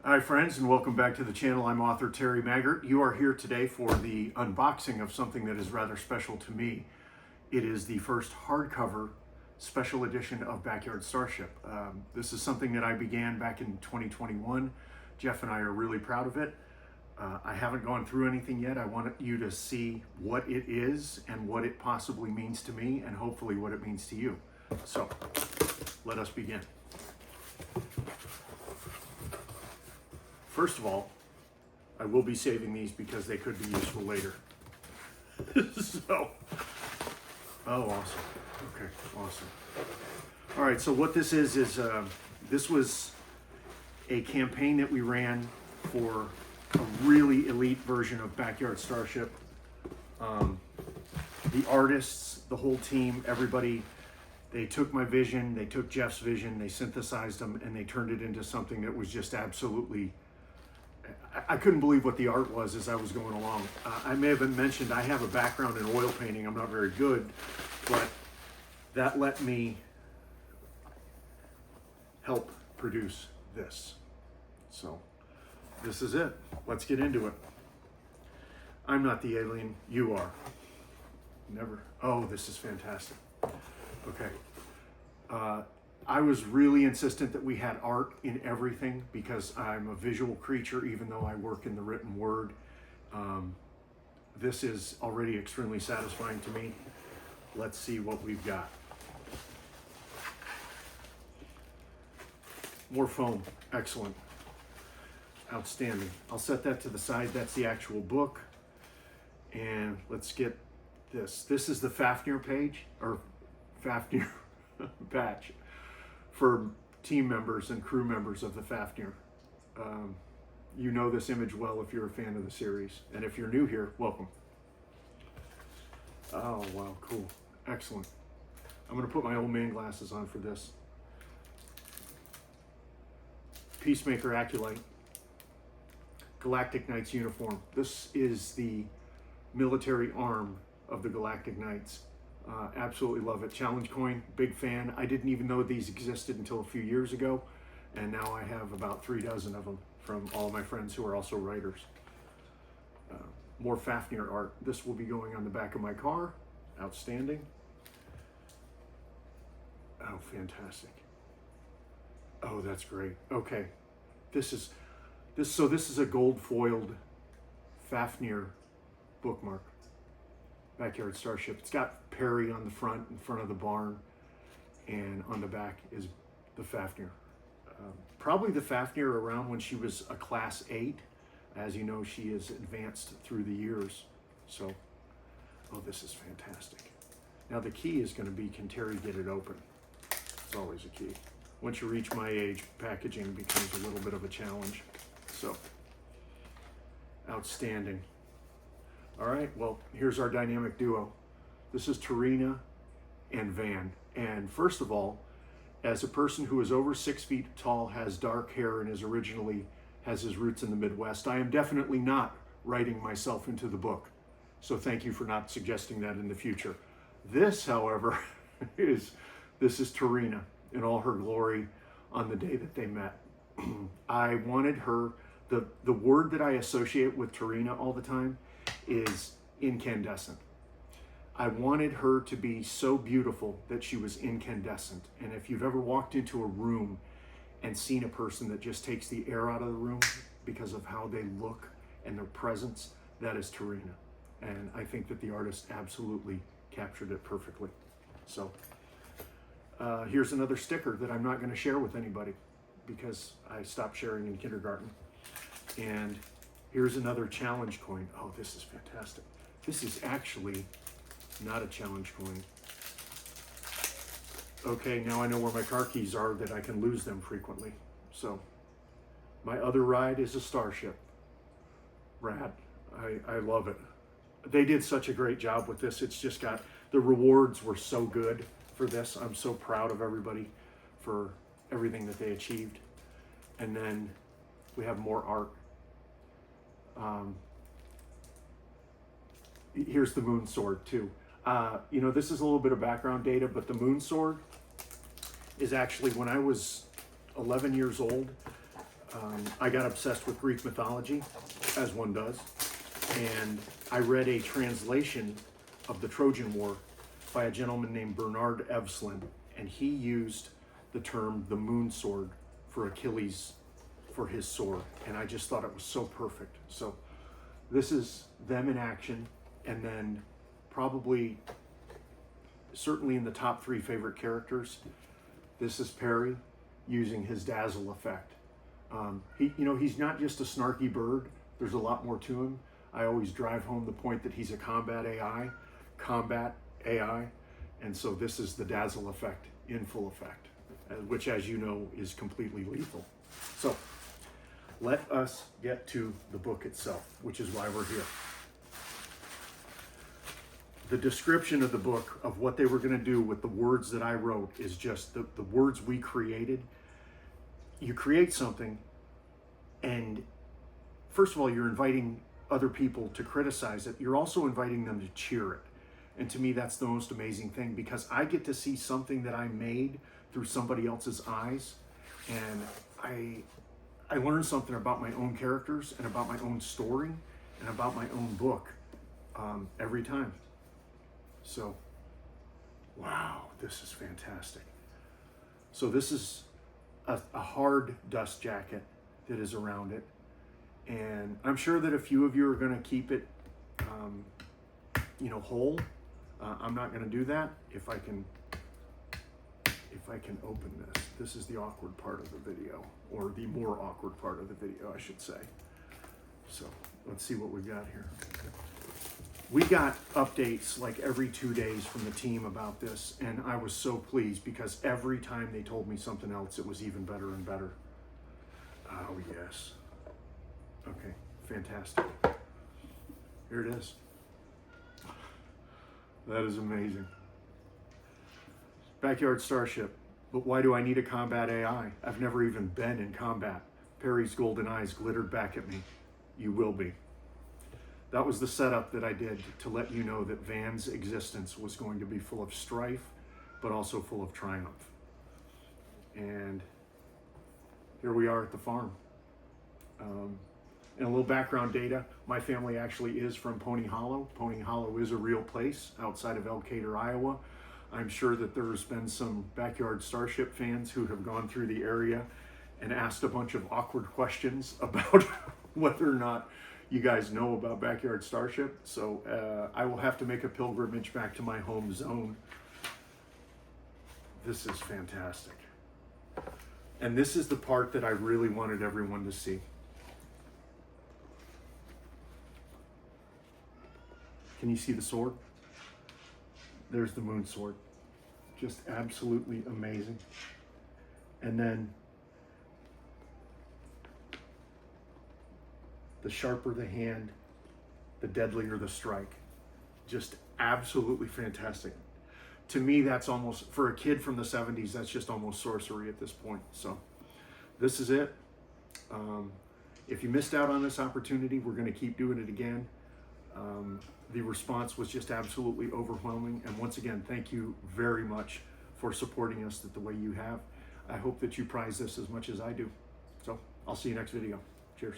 Hi friends, and welcome back to the channel. I'm author Terry Maggart. You are here today for the unboxing of something that is rather special to me. It is the first hardcover special edition of Backyard Starship. This is something that I began back in 2021. Jeff and I are really proud of it. I haven't gone through anything yet. I want you to see what it is and what it possibly means to me, and hopefully what it means to you. So, let us begin. First of all, I will be saving these because they could be useful later. So, oh, awesome. Okay, awesome. All right, so what this is this was a campaign that we ran for a really elite version of Backyard Starship. The artists, the whole team, everybody, they took my vision, they took Jeff's vision, they synthesized them, and they turned it into something that was just absolutely... I couldn't believe what the art was as I was going along. I may have mentioned I have a background in oil painting. I'm not very good, but that let me help produce this. So this is it. Let's get into it. I'm not the alien. You are. Never. Oh, this is fantastic. Okay. I was really insistent that we had art in everything because I'm a visual creature, even though I work in the written word. This is already extremely satisfying to me. Let's see what we've got. More foam. Excellent. Outstanding. I'll set that to the side. That's the actual book. And let's get this. This is the Fafnir page, or Fafnir patch, for team members and crew members of the Fafnir. You know this image well if you're a fan of the series. And if you're new here, welcome. Oh, wow, cool. Excellent. I'm going to put my old man glasses on for this. Peacemaker Acolyte. Galactic Knights uniform. This is the military arm of the Galactic Knights. Absolutely love it. Challenge coin, big fan. I didn't even know these existed until a few years ago, and now I have about 3 dozen of them from all my friends who are also writers. More Fafnir art. This will be going on the back of my car. Outstanding. Oh, fantastic. Oh, that's great. Okay, this is a gold foiled Fafnir bookmark. Backyard Starship. It's got Perry on the front, in front of the barn, and on the back is the Fafnir. Probably the Fafnir around when she was a class 8. As you know, she is advanced through the years. So, oh, this is fantastic. Now the key is going to be, can Terry get it open? It's always a key. Once you reach my age, packaging becomes a little bit of a challenge. So, outstanding. All right, well, here's our dynamic duo. This is Tarina and Van. And first of all, as a person who is over 6 feet tall, has dark hair, and has his roots in the Midwest, I am definitely not writing myself into the book. So thank you for not suggesting that in the future. This, however, this is Tarina in all her glory on the day that they met. I wanted her, the word that I associate with Tarina all the time is incandescent. I wanted her to be so beautiful that she was incandescent. And if you've ever walked into a room and seen a person that just takes the air out of the room because of how they look and their presence, that is Tarina. And I think that the artist absolutely captured it perfectly. So here's another sticker that I'm not going to share with anybody because I stopped sharing in kindergarten. And here's another challenge coin. Oh, this is fantastic. This is actually not a challenge coin. Okay, now I know where my car keys are, that I can lose them frequently. So, my other ride is a Starship. Rad. I love it. They did such a great job with this. It's just got, the rewards were so good for this. I'm so proud of everybody for everything that they achieved. And then we have more art. Here's the moon sword too. You know, this is a little bit of background data, but the moon sword is actually, when I was 11 years old, I got obsessed with Greek mythology, as one does, and I read a translation of the Trojan War by a gentleman named Bernard Evslin, and he used the term the moon sword for Achilles for his sword, and I just thought it was so perfect. So this is them in action, and then probably, certainly in the top 3 favorite characters, this is Perry using his dazzle effect. He's not just a snarky bird. There's a lot more to him. I always drive home the point that he's a combat AI, and so this is the dazzle effect in full effect, which, as you know, is completely lethal. So let us get to the book itself, which is why we're here. The description of the book, of what they were going to do with the words that I wrote, is just the words we created. You create something, and first of all, you're inviting other people to criticize it. You're also inviting them to cheer it. And to me, that's the most amazing thing, because I get to see something that I made through somebody else's eyes, and I learn something about my own characters and about my own story and about my own book every time. So, wow, this is fantastic. So this is a hard dust jacket that is around it, and I'm sure that a few of you are going to keep it, whole. I'm not going to do that. If I can open this. This is the awkward part of the video, or the more awkward part of the video, I should say. So let's see what we've got here. We got updates like every 2 days from the team about this, and I was so pleased, because every time they told me something else, it was even better and better. Oh, yes. Okay, fantastic. Here it is. That is amazing. Backyard Starship. But why do I need a combat AI? I've never even been in combat. Perry's golden eyes glittered back at me. You will be. That was the setup that I did to let you know that Van's existence was going to be full of strife, but also full of triumph. And here we are at the farm. And a little background data, my family actually is from Pony Hollow. Pony Hollow is a real place outside of Elkader, Iowa. I'm sure that there's been some Backyard Starship fans who have gone through the area and asked a bunch of awkward questions about whether or not you guys know about Backyard Starship. So I will have to make a pilgrimage back to my home zone. This is fantastic. And this is the part that I really wanted everyone to see. Can you see the sword? There's the moon sword. Just absolutely amazing. And then the sharper the hand, the deadlier the strike. Just absolutely fantastic. To me, that's almost, for a kid from the 70s, that's just almost sorcery at this point. So this is it. If you missed out on this opportunity, we're going to keep doing it again. The response was just absolutely overwhelming. And once again, thank you very much for supporting us the way you have. I hope that you prize this as much as I do. So I'll see you next video. Cheers.